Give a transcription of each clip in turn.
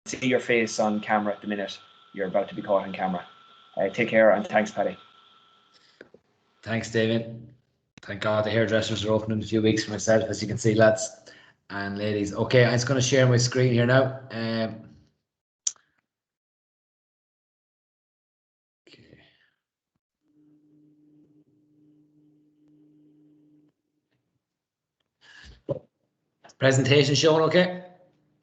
see your face on camera at the minute. You're about to be caught on camera. Take care, and thanks, Paddy. Thanks, David. Thank God the hairdressers are open in a few weeks for myself, as you can see, lads and ladies. Okay, I'm just going to share my screen here now. Okay. Presentation showing okay?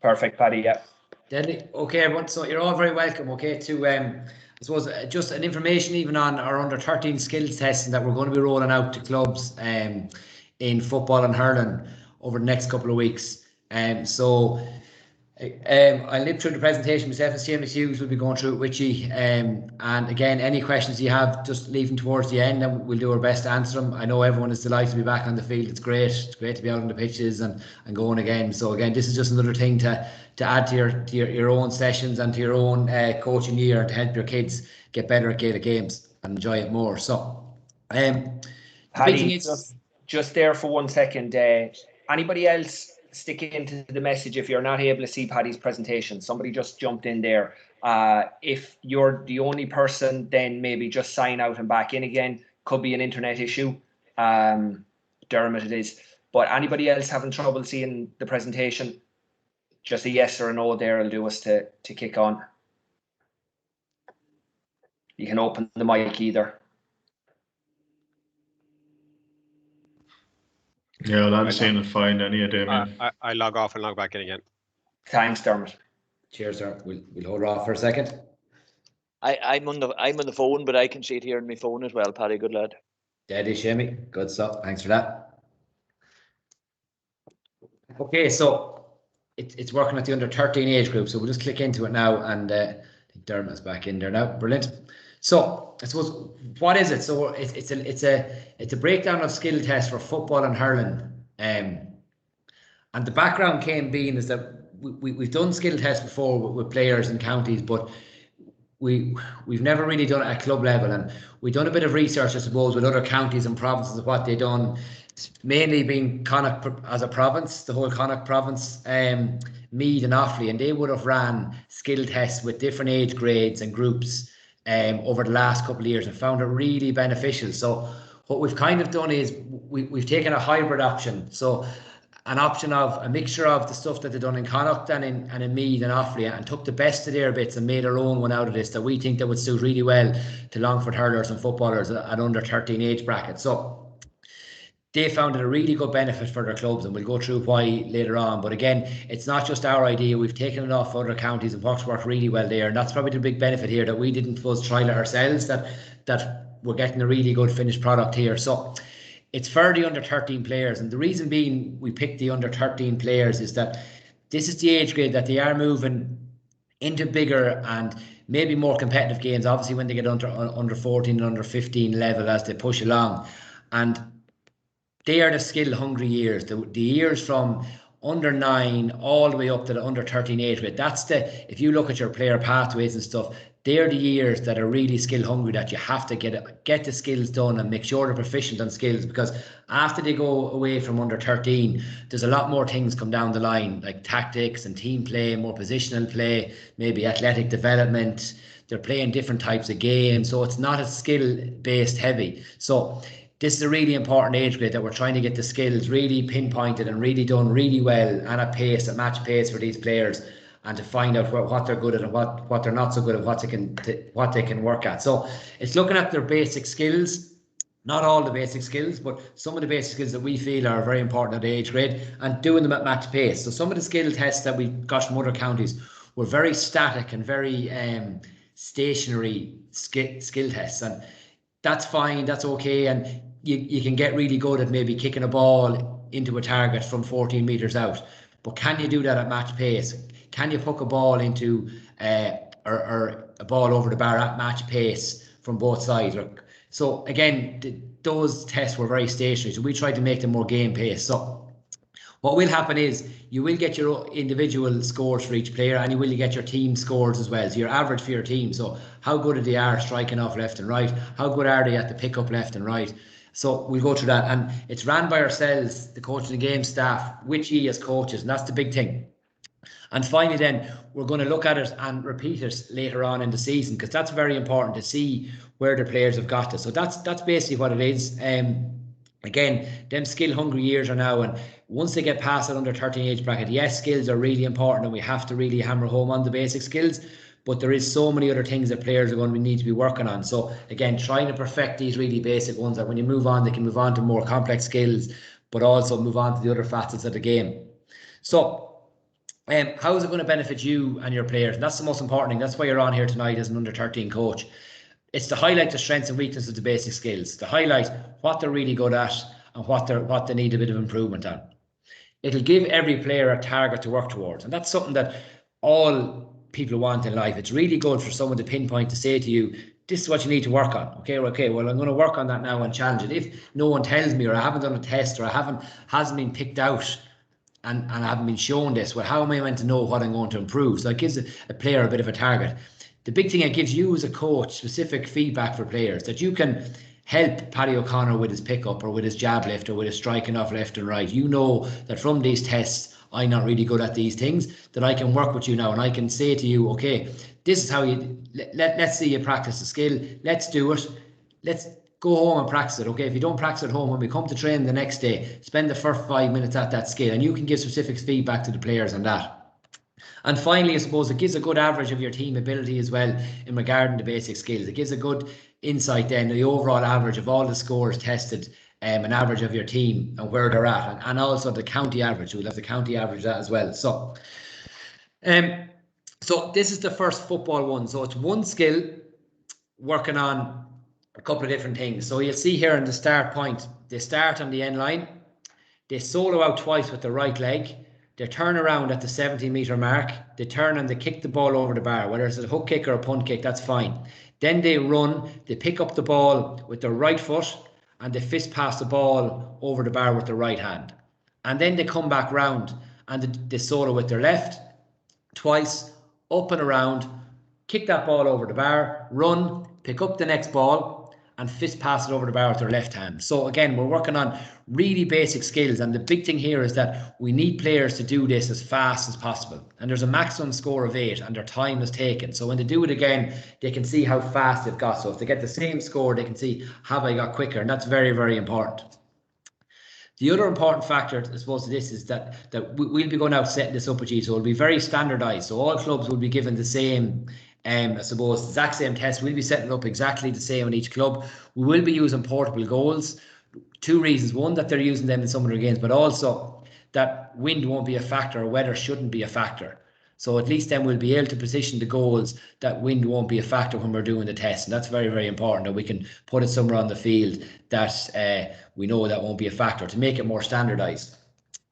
Perfect, Paddy, yeah. Deadly. Okay, everyone, so you're all very welcome, okay, to I suppose just an information even on our under 13 skills testing that we're going to be rolling out to clubs in football and hurling over the next couple of weeks. So I'll nip through the presentation myself, and Seamus Hughes will be going through it with you. And again, any questions you have, just leave them towards the end and we'll do our best to answer them. I know everyone is delighted to be back on the field. It's great to be out on the pitches and going again. So again, this is just another thing to add to your own sessions and to your own coaching year, to help your kids get better at Gaelic games and enjoy it more. So Paddy, just there for 1 second, anybody else stick into the message if you're not able to see Paddy's presentation. Somebody just jumped in there. If you're the only person, then maybe just sign out and back in again. Could be an internet issue. Dermot it is. But anybody else having trouble seeing the presentation, just a yes or a no there will do us to kick on. You can open the mic either. Yeah, well, I'm seeing it fine any day, man. I log off and log back in again. Thanks, Dermot. Cheers, sir. We'll hold off for a second. I'm on the phone, but I can see it here on my phone as well, Paddy. Good lad. Daddy Shimmy, good stuff. Thanks for that. Okay, so it's working at the under 13 age group, so we'll just click into it now, and I think Dermot's back in there now. Brilliant. So I suppose, what is it? So it's a breakdown of skill tests for football and hurling, and the background came being is that we've done skill tests before with players in counties, but we've never really done it at club level, and we've done a bit of research, I suppose, with other counties and provinces of what they've done, mainly being Connacht as a province, the whole Connacht province, Meath and Offaly, and they would have ran skill tests with different age grades and groups over the last couple of years and found it really beneficial. So what we've kind of done is we've taken a hybrid option, so an option of a mixture of the stuff that they've done in Connacht and in Meath and Offaly, and took the best of their bits and made our own one out of this that we think that would suit really well to Longford hurlers and footballers at under 13 age bracket. So they found it a really good benefit for their clubs, and we'll go through why later on. But again, it's not just our idea. We've taken it off other counties and what's worked really well there, and that's probably the big benefit here, that we didn't suppose try it ourselves, that we're getting a really good finished product here. So it's for the under 13 players, and the reason being we picked the under 13 players is that this is the age grade that they are moving into bigger and maybe more competitive games, obviously when they get under 14 and under 15 level as they push along. And they are the skill hungry years, the years from under 9 all the way up to the under 13 age grade. That's if you look at your player pathways and stuff, they're the years that are really skill hungry, that you have to get the skills done and make sure they're proficient on skills, because after they go away from under 13, there's a lot more things come down the line, like tactics and team play, more positional play, maybe athletic development. They're playing different types of games, so it's not as skill based heavy. So this is a really important age grade that we're trying to get the skills really pinpointed and really done really well and at pace, at match pace for these players, and to find out what they're good at and what they're not so good at, what they can work at. So it's looking at their basic skills, not all the basic skills, but some of the basic skills that we feel are very important at the age grade, and doing them at match pace. So some of the skill tests that we got from other counties were very static and very stationary skill tests, and that's fine, that's okay, and you can get really good at maybe kicking a ball into a target from 14 metres out. But can you do that at match pace? Can you hook a ball into or a ball over the bar at match pace from both sides? So again, those tests were very stationary, so we tried to make them more game pace. So what will happen is you will get your individual scores for each player, and you will get your team scores as well, so your average for your team. So how good are they striking off left and right? How good are they at the pick up left and right? So we'll go through that, and it's ran by ourselves, the coaching and game staff, with you as coaches, and that's the big thing. And finally then, we're going to look at it and repeat it later on in the season, because that's very important to see where the players have got to. So that's basically what it is. Again, them skill hungry years are now, and once they get past that under 13 age bracket, yes, skills are really important and we have to really hammer home on the basic skills, but there is so many other things that players are going to need to be working on. So again, trying to perfect these really basic ones, that when you move on, they can move on to more complex skills, but also move on to the other facets of the game. So how is it going to benefit you and your players? And that's the most important thing. That's why you're on here tonight as an under 13 coach. It's to highlight the strengths and weaknesses of the basic skills, to highlight what they're really good at and what they need a bit of improvement on. It'll give every player a target to work towards, and that's something that all people want in life. It's really good for someone to pinpoint, to say to you, this is what you need to work on. Okay, well, I'm going to work on that now and challenge it. If no one tells me, or I haven't done a test, or hasn't been picked out and I haven't been shown this, well, how am I meant to know what I'm going to improve? So it gives a player a bit of a target. The big thing, it gives you as a coach specific feedback for players, that you can help Paddy O'Connor with his pickup, or with his jab lift, or with his striking off left and right. You know that from these tests, I'm not really good at these things, that I can work with you now and I can say to you, okay, this is how you, let's see you practice the skill. Let's do it. Let's go home and practice it. Okay, if you don't practice at home, when we come to train the next day, spend the first 5 minutes at that skill, and you can give specific feedback to the players on that. And finally, I suppose it gives a good average of your team ability as well in regarding the basic skills. It gives a good insight then, the overall average of all the scores tested, an average of your team and where they're at, and also the county average. We'll have the county average that as well. So this is the first football one. So it's one skill working on a couple of different things. So you'll see here in the start point, they start on the end line, they solo out twice with the right leg, they turn around at the 70-meter mark, they turn and they kick the ball over the bar, whether it's a hook kick or a punt kick, that's fine. Then they run, they pick up the ball with their right foot, and they fist pass the ball over the bar with their right hand. And then they come back round and they solo with their left twice, up and around, kick that ball over the bar, run, pick up the next ball, and fist pass it over the bar with their left hand. So again, we're working on really basic skills, and the big thing here is that we need players to do this as fast as possible. And there's a maximum score of 8, and their time is taken. So when they do it again, they can see how fast they've got. So if they get the same score, they can see, have I got quicker? And that's very, very important. The other important factor, I suppose, to this is that we'll be going out setting this up with you. So it'll be very standardized. So all clubs will be given the same, I suppose, exact same test. We'll be setting up exactly the same in each club. We will be using portable goals. 2 reasons. One, that they're using them in some of their games, but also that wind won't be a factor, or weather shouldn't be a factor. So at least then we'll be able to position the goals that wind won't be a factor when we're doing the test. And that's very, very important, that we can put it somewhere on the field that we know that won't be a factor, to make it more standardized.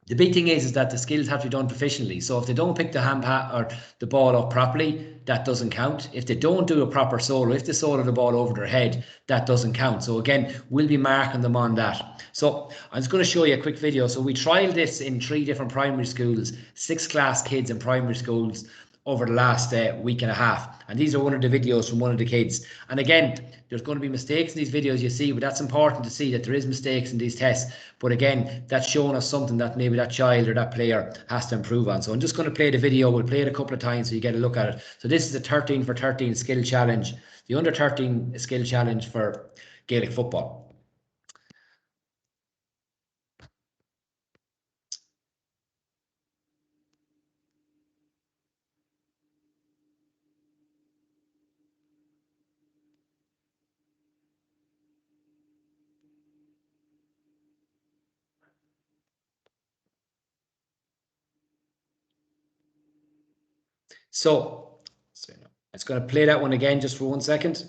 The big thing is that the skills have to be done proficiently. So if they don't pick the hand or the ball up properly, that doesn't count. If they don't do a proper solo, if they solo the ball over their head, that doesn't count. So again, we'll be marking them on that. So I'm just going to show you a quick video. So we trialed this in 3 different primary schools, 6th class kids in primary schools over the last week and a half. And these are one of the videos from one of the kids. And again, there's going to be mistakes in these videos you see, but that's important to see that there is mistakes in these tests. But again, that's showing us something that maybe that child or that player has to improve on. So I'm just going to play the video. We'll play it a couple of times so you get a look at it. So this is the 13 for 13 skill challenge, the under 13 skill challenge for Gaelic football. So it's going to play that one again just for 1 second.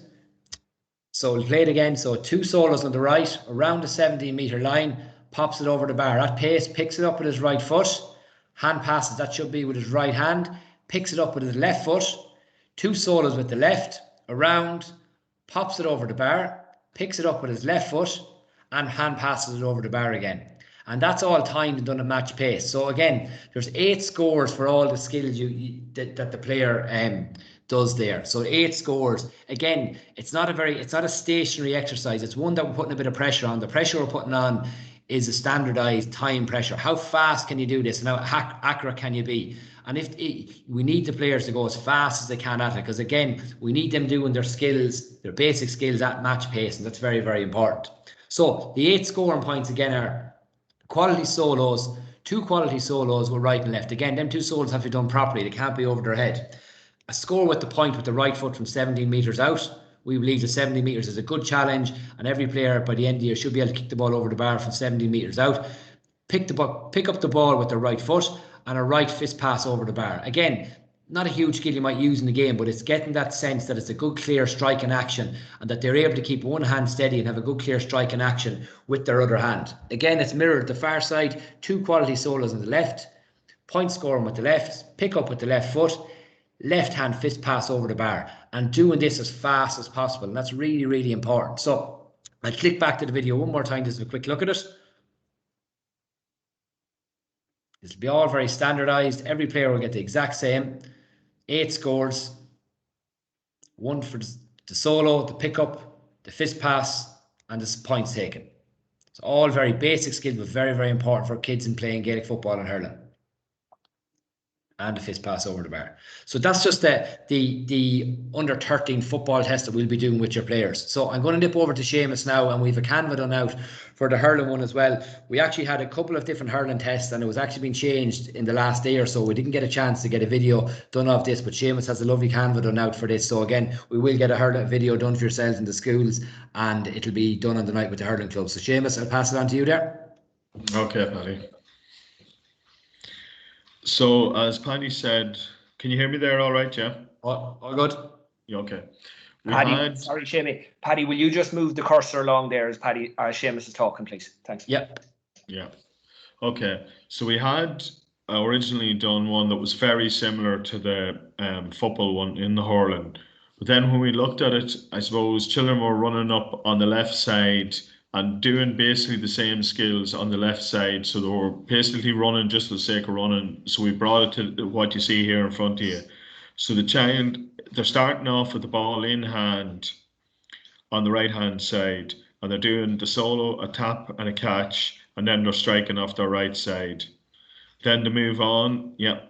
So we'll play it again. So 2 solos on the right, around the 17-meter line, pops it over the bar. At pace, picks it up with his right foot, hand passes, that should be with his right hand, picks it up with his left foot, 2 solos with the left, around, pops it over the bar, picks it up with his left foot, and hand passes it over the bar again. And that's all timed and done at match pace. So again, there's 8 scores for all the skills that the player does there. So 8 scores. Again, it's not a stationary exercise. It's one that we're putting a bit of pressure on. The pressure we're putting on is a standardized time pressure. How fast can you do this, and how accurate can you be? And we need the players to go as fast as they can at it, because again, we need them doing their skills, their basic skills at match pace, and that's very, very important. So the 8 scoring points again are quality solos, 2 quality solos with right and left. Again, them 2 solos have to be done properly. They can't be over their head. A score with the point with the right foot from 17 metres out. We believe that 70 metres is a good challenge, and every player by the end of the year should be able to kick the ball over the bar from 70 metres out. Pick up the ball with the right foot and a right fist pass over the bar. Again, not a huge skill you might use in the game, but it's getting that sense that it's a good, clear strike in action, and that they're able to keep one hand steady and have a good, clear strike in action with their other hand. Again, it's mirrored the far side, 2 quality solos on the left, point scoring with the left, pick up with the left foot, left hand fist pass over the bar, and doing this as fast as possible. And that's really, really important. So I'll click back to the video one more time, just have a quick look at it. This will be all very standardized. Every player will get the exact same. 8 scores. 1 for the solo, the pickup, the fist pass, and the points taken. It's all very basic skills, but very, very important for kids in playing Gaelic football and hurling. And the fist pass over the bar. So that's just the under 13 football test that we'll be doing with your players. So I'm going to nip over to Seamus now, and we have a Canva done out for the hurling one as well. We actually had a couple of different hurling tests, and it was actually been changed in the last day or so. We didn't get a chance to get a video done of this, but Seamus has a lovely Canva done out for this. So again, we will get a hurling video done for yourselves in the schools, and it'll be done on the night with the hurling club. So Seamus, I'll pass it on to you there. Okay, Paddy. So, as Paddy said, can you hear me there all right, yeah? All good? Yeah, okay. Sorry, Seamus. Paddy, will you just move the cursor along there as Seamus is talking, please? Thanks. Yep. Yeah. Okay. So we had originally done one that was very similar to the football one in the hurling. But then when we looked at it, I suppose children were running up on the left side and doing basically the same skills on the left side. So they were basically running just for the sake of running. So we brought it to what you see here in front of you. So the child, they're starting off with the ball in hand on the right hand side, and they're doing the solo, a tap and a catch, and then they're striking off their right side. Then they move on, and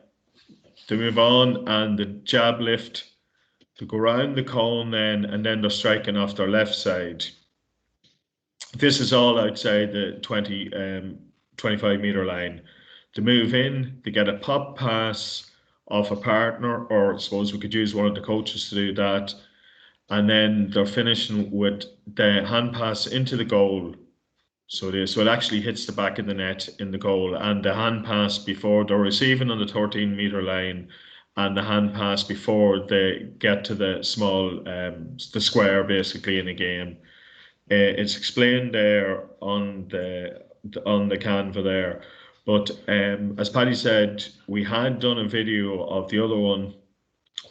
the jab lift to go around the cone then, and then they're striking off their left side. This is all outside the 25 meter line. To move in, they get a pop pass off a partner, or I suppose we could use one of the coaches to do that. And then they're finishing with the hand pass into the goal. So it actually hits the back of the net in the goal, and the hand pass before they're receiving on the 13 meter line, and the hand pass before they get to the small, the square basically in the game. It's explained there on the Canva there, but as Paddy said, we had done a video of the other one,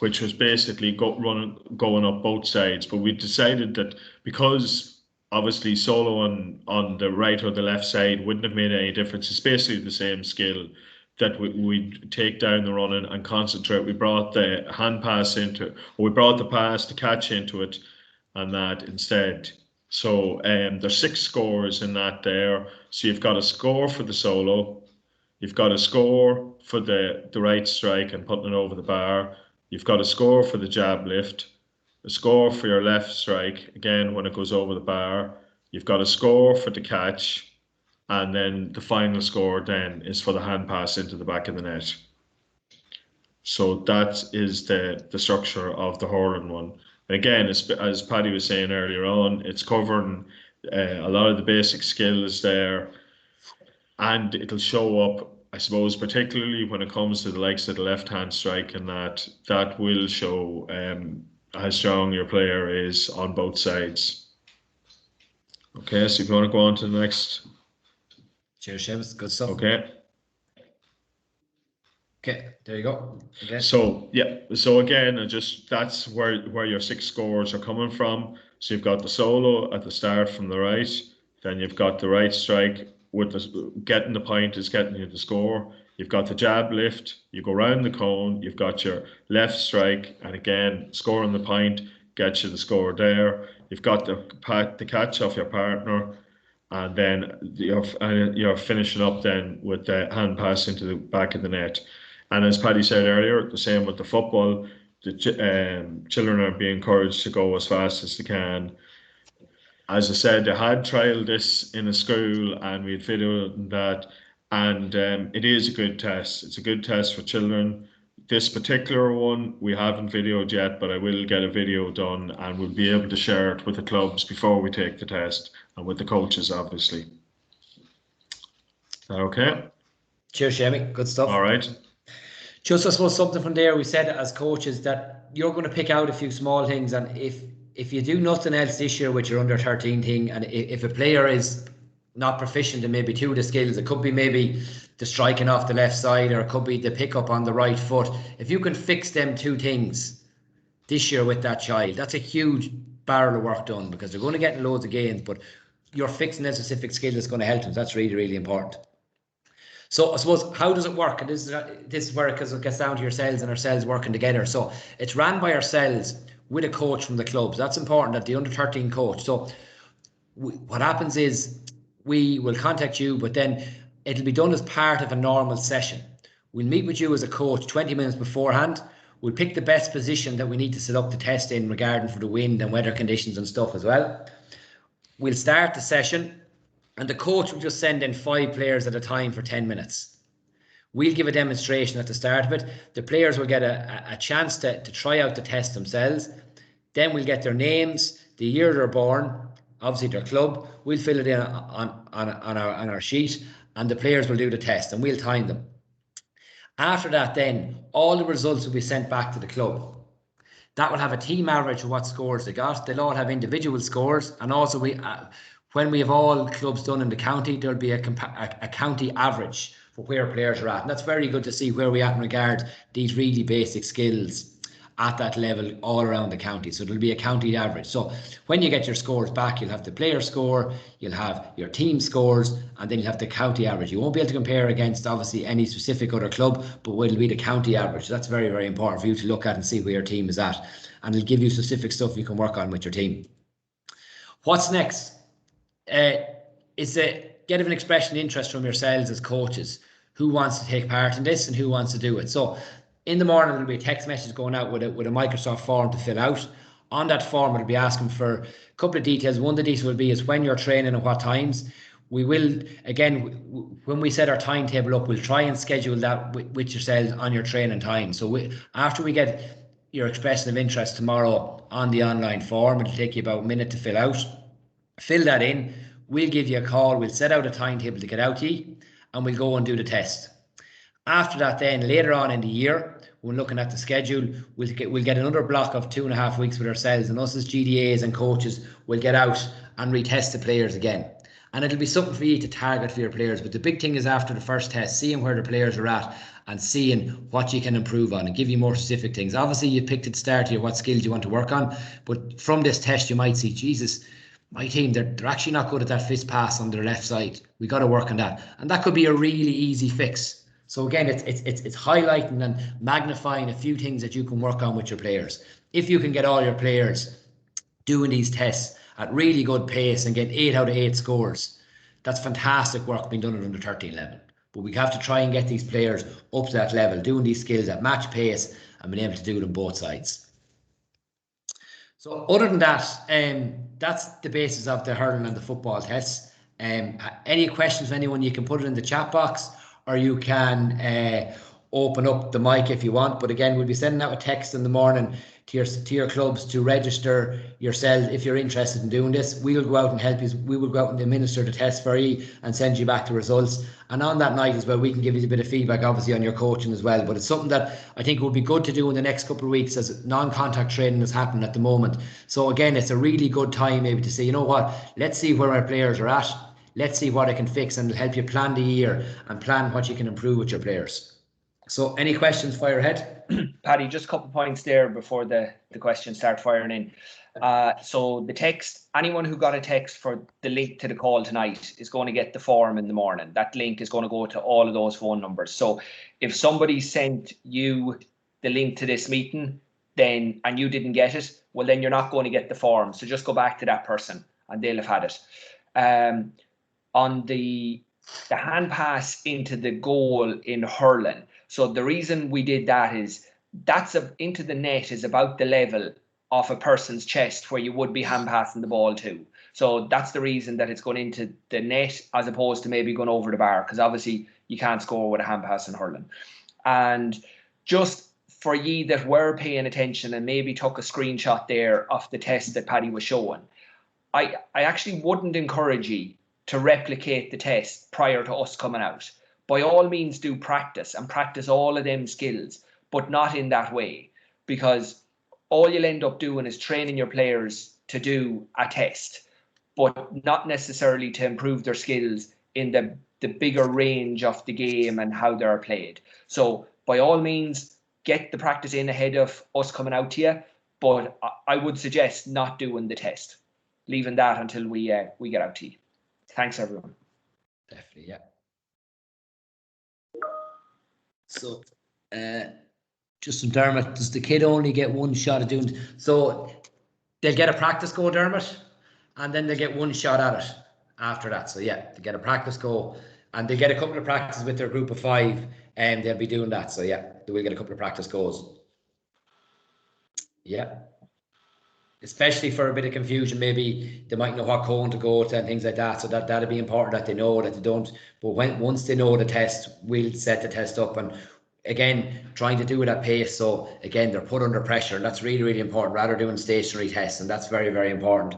which was basically going up both sides. But we decided that because obviously solo on the right or the left side wouldn't have made any difference. It's basically the same skill, that we take down the running and concentrate. We brought the hand pass into, or we brought the pass to catch into it, and that instead. So there's 6 scores in that there. So you've got a score for the solo, you've got a score for the right strike and putting it over the bar, you've got a score for the jab lift, a score for your left strike, again when it goes over the bar, you've got a score for the catch, and then the final score then is for the hand pass into the back of the net. So that is the structure of the hurling one. Again, as Paddy was saying earlier on, it's covering a lot of the basic skills there, and it'll show up, I suppose, particularly when it comes to the likes of the left-hand strike, and that will show how strong your player is on both sides. Okay, so if you want to go on to the next. Cheers, Seamus. Good stuff. Okay, there you go. Okay. So again, that's where your 6 scores are coming from. So you've got the solo at the start from the right, then you've got the right strike with getting the point is getting you the score. You've got the jab lift, you go round the cone, you've got your left strike, and again scoring the point gets you the score there. You've got the catch off your partner, and then you're finishing up then with the hand pass into the back of the net. And as Paddy said earlier, the same with the football. The children are being encouraged to go as fast as they can. As I said, they had trialled this in a school, and we had videoed that, and it is a good test. It's a good test for children. This particular one we haven't videoed yet, but I will get a video done, and we'll be able to share it with the clubs before we take the test, and with the coaches, obviously. Okay. Cheers, Jamie. Good stuff. All right. Just, I suppose, something from there, we said as coaches that you're going to pick out a few small things, and if you do nothing else this year with your under 13 thing, and if a player is not proficient in maybe two of the skills, it could be maybe the striking off the left side, or it could be the pickup on the right foot. If you can fix them two things this year with that child, that's a huge barrel of work done, because they're going to get loads of gains, but you're fixing a specific skill that's going to help them. That's really, really important. So I suppose, how does it work? And this is where it gets down to yourselves and ourselves working together. So it's ran by ourselves with a coach from the clubs. That's important, that the under 13 coach. So what happens is we will contact you, but then it'll be done as part of a normal session. We'll meet with you as a coach 20 minutes beforehand. We'll pick the best position that we need to set up the test in, regarding for the wind and weather conditions and stuff as well. We'll start the session, and the coach will just send in 5 players at a time for 10 minutes. We'll give a demonstration at the start of it. The players will get a chance to try out the test themselves. Then we'll get their names, the year they're born, obviously their club. We'll fill it in on our sheet, and the players will do the test, and we'll time them. After that, then all the results will be sent back to the club. That will have a team average of what scores they got. They'll all have individual scores, and also when we have all clubs done in the county, there'll be a county average for where players are at. And that's very good to see where we are in regard these really basic skills at that level all around the county. So there'll be a county average. So when you get your scores back, you'll have the player score, you'll have your team scores, and then you'll have the county average. You won't be able to compare against, obviously, any specific other club, but it'll be the county average. So that's very, very important for you to look at and see where your team is at. And it'll give you specific stuff you can work on with your team. What's next? Is to get an expression of interest from yourselves as coaches. Who wants to take part in this and who wants to do it? So in the morning, there'll be a text message going out with a Microsoft form to fill out. On that form, it'll be asking for a couple of details. One of the details will be is when you're training and what times. We will, again, when we set our timetable up, we'll try and schedule that with yourselves on your training time. So after we get your expression of interest tomorrow on the online form, it'll take you about a minute to fill out. Fill that in. We'll give you a call. We'll set out a timetable to get out to you, and we'll go and do the test. After that, then later on in the year, when looking at the schedule, we'll get another block of 2.5 weeks with ourselves, and us as GDAs and coaches will get out and retest the players again. And it'll be something for you to target for your players. But the big thing is, after the first test, seeing where the players are at and seeing what you can improve on and give you more specific things. Obviously, you picked at the start here what skills you want to work on, but from this test, you might see, Jesus, my team, they're actually not good at that fist pass on their left side. We got to work on that. And that could be a really easy fix. So again, it's highlighting and magnifying a few things that you can work on with your players. If you can get all your players doing these tests at really good pace and get 8 out of 8 scores, that's fantastic work being done at under 13 level. But we have to try and get these players up to that level, doing these skills at match pace and being able to do it on both sides. So other than that, that's the basis of the hurling and the football tests. Any questions from anyone, you can put it in the chat box, or you can open up the mic if you want. But again, we'll be sending out a text in the morning to your clubs to register yourselves if you're interested in doing this. We'll go out and help you. We will go out and administer the test for you and send you back the results. And on that night as well, we can give you a bit of feedback, obviously, on your coaching as well. But it's something that I think will be good to do in the next couple of weeks, as non-contact training is happening at the moment. So again, it's a really good time maybe to say, you know what, let's see where our players are at. Let's see what I can fix, and it'll help you plan the year and plan what you can improve with your players. So any questions, fire ahead. Paddy, just a couple of points there before the questions start firing in. So the text, anyone who got a text for the link to the call tonight is going to get the form in the morning. That link is going to go to all of those phone numbers. So if somebody sent you the link to this meeting and you didn't get it, well, then you're not going to get the form. So just go back to that person and they'll have had it. On the hand pass into the goal in hurling, So the reason we did that is that's into the net is about the level of a person's chest where you would be hand passing the ball to. So that's the reason that it's going into the net as opposed to maybe going over the bar, because obviously you can't score with a hand pass in hurling. And just for ye that were paying attention and maybe took a screenshot there of the test that Paddy was showing, I actually wouldn't encourage ye to replicate the test prior to us coming out. By all means, do practice and practice all of them skills, but not in that way, because all you'll end up doing is training your players to do a test, but not necessarily to improve their skills in the bigger range of the game and how they're played. So by all means, get the practice in ahead of us coming out to you, but I would suggest not doing the test, leaving that until we get out to you. Thanks, everyone. Definitely, yeah. So, just from Dermot, does the kid only get one shot at doing? So they'll get a practice go, Dermot, and then they'll get one shot at it after that. So yeah, they get a practice go, and they get a couple of practices with their group of 5, and they'll be doing that. So yeah, they will get a couple of practice goes. Yeah. Especially for a bit of confusion, maybe they might know what cone to go to and things like that. So that'll be important that they know, that they don't. But once they know the test, we'll set the test up, and again, trying to do it at pace. So again, they're put under pressure, and that's really, really important, rather than doing stationary tests, and that's very, very important.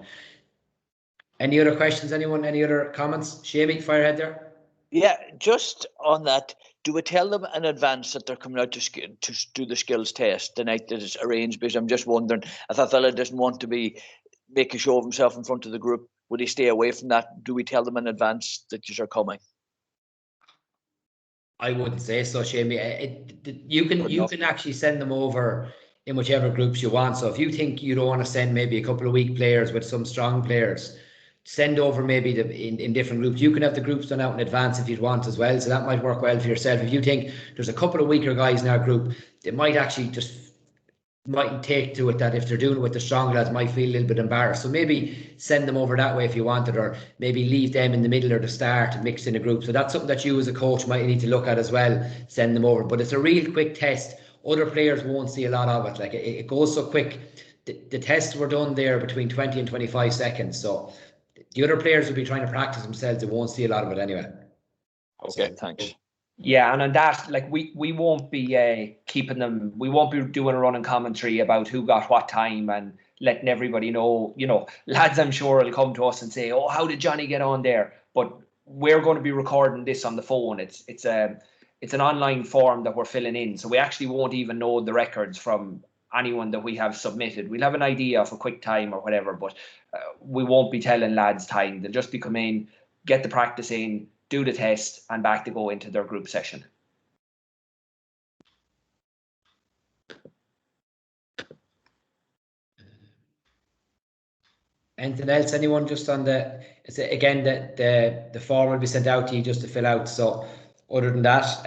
Any other questions, anyone? Any other comments? Shamey, fire ahead there. Yeah, just on that, do we tell them in advance that they're coming out to do the skills test the night that it's arranged? Because I'm just wondering, if a fella doesn't want to make a show of himself in front of the group, would he stay away from that? Do we tell them in advance that you're coming? I wouldn't say so, Shamey. You can actually send them over in whichever groups you want. So if you think you don't want to send maybe a couple of weak players with some strong players, send over maybe in different groups. You can have the groups done out in advance if you'd want as well, so that might work well for yourself. If you think there's a couple of weaker guys in our group, they might actually mightn't take to it, that if they're doing it with the strong lads, might feel a little bit embarrassed. So maybe send them over that way if you wanted, or maybe leave them in the middle or the start mixed in a group. So that's something that you as a coach might need to look at as well. Send them over, but it's a real quick test. Other players won't see a lot of it. Like it goes so quick. The tests were done there between 20 and 25 seconds. So the other players will be trying to practice themselves. They won't see a lot of it anyway. Okay, so, thanks. Yeah, and on that, like we won't be keeping them. We won't be doing a running commentary about who got what time and letting everybody know. You know, lads, I'm sure will come to us and say, "Oh, how did Johnny get on there?" But we're going to be recording this on the phone. It's an online form that we're filling in, so we actually won't even know the records from anyone that we have submitted. We'll have an idea of a quick time or whatever, but we won't be telling lads time. They'll just be coming in, get the practice in, do the test, and back to go into their group session. Anything else? Anyone? Just on again, the form will be sent out to you just to fill out. So other than that,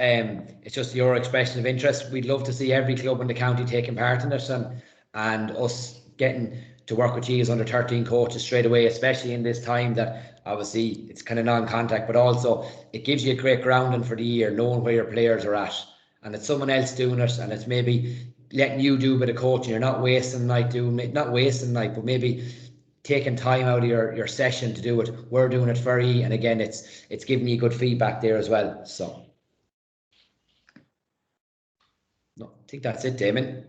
it's just your expression of interest. We'd love to see every club in the county taking part in it, and us getting to work with you as under 13 coaches straight away, especially in this time that obviously it's kind of non-contact, but also it gives you a great grounding for the year, knowing where your players are at, and it's someone else doing it, and it's maybe letting you do a bit of coaching. You're not wasting night but maybe taking time out of your session to do it. We're doing it for you, and again, it's giving you good feedback there as well. So no, I think that's it, Damon.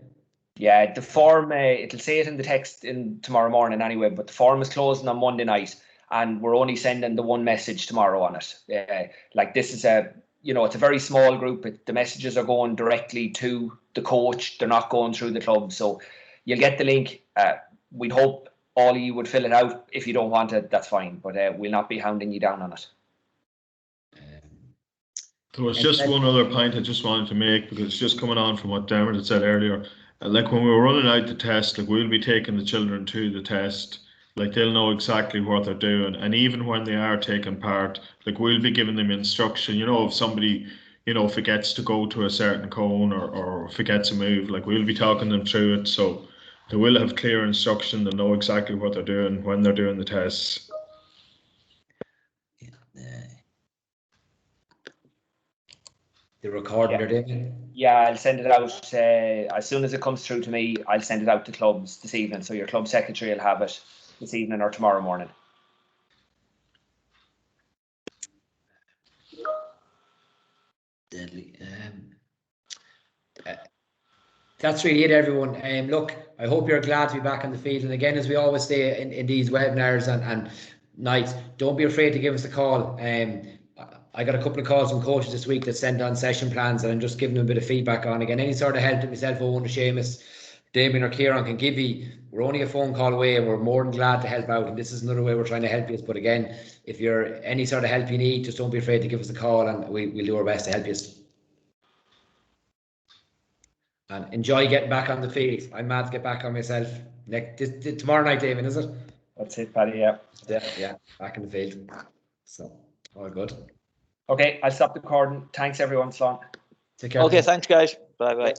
Yeah, the form, it'll say it in the text in tomorrow morning anyway, but the form is closing on Monday night, and we're only sending the one message tomorrow on it. Like this is it's a very small group. The messages are going directly to the coach. They're not going through the club. So you'll get the link. We'd hope all of you would fill it out. If you don't want it, that's fine, but we'll not be hounding you down on it. There was just one other point I just wanted to make, because it's just coming on from what Dermot had said earlier. Like when we were running out the test, like we'll be taking the children to the test, like they'll know exactly what they're doing, and even when they are taking part, like we'll be giving them instruction. If somebody forgets to go to a certain cone or forgets a move, like we'll be talking them through it, so they will have clear instruction. They'll know exactly what they're doing when they're doing the tests. The recording there, Damien? Yeah, I'll send it out as soon as it comes through to me. I'll send it out to clubs this evening, so your club secretary will have it this evening or tomorrow morning. Deadly. That's really it, everyone. Look, I hope you're glad to be back on the field. And again, as we always say in these webinars and nights, don't be afraid to give us a call. I got a couple of calls from coaches this week that sent on session plans, and I'm just giving them a bit of feedback on. Again, any sort of help that myself, Owen, or Seamus, Damien or Kieran can give you, we're only a phone call away, and we're more than glad to help out. And this is another way we're trying to help you. But again, if you're any sort of help you need, just don't be afraid to give us a call, and we'll do our best to help you. And enjoy getting back on the field. I'm mad to get back on myself. Tomorrow night, Damien, is it? That's it, Paddy. Yeah. Yeah, back in the field. So, all good. Okay, I'll stop the recording. Thanks, everyone. Slán. Take care. Okay, thanks, guys. Bye-bye.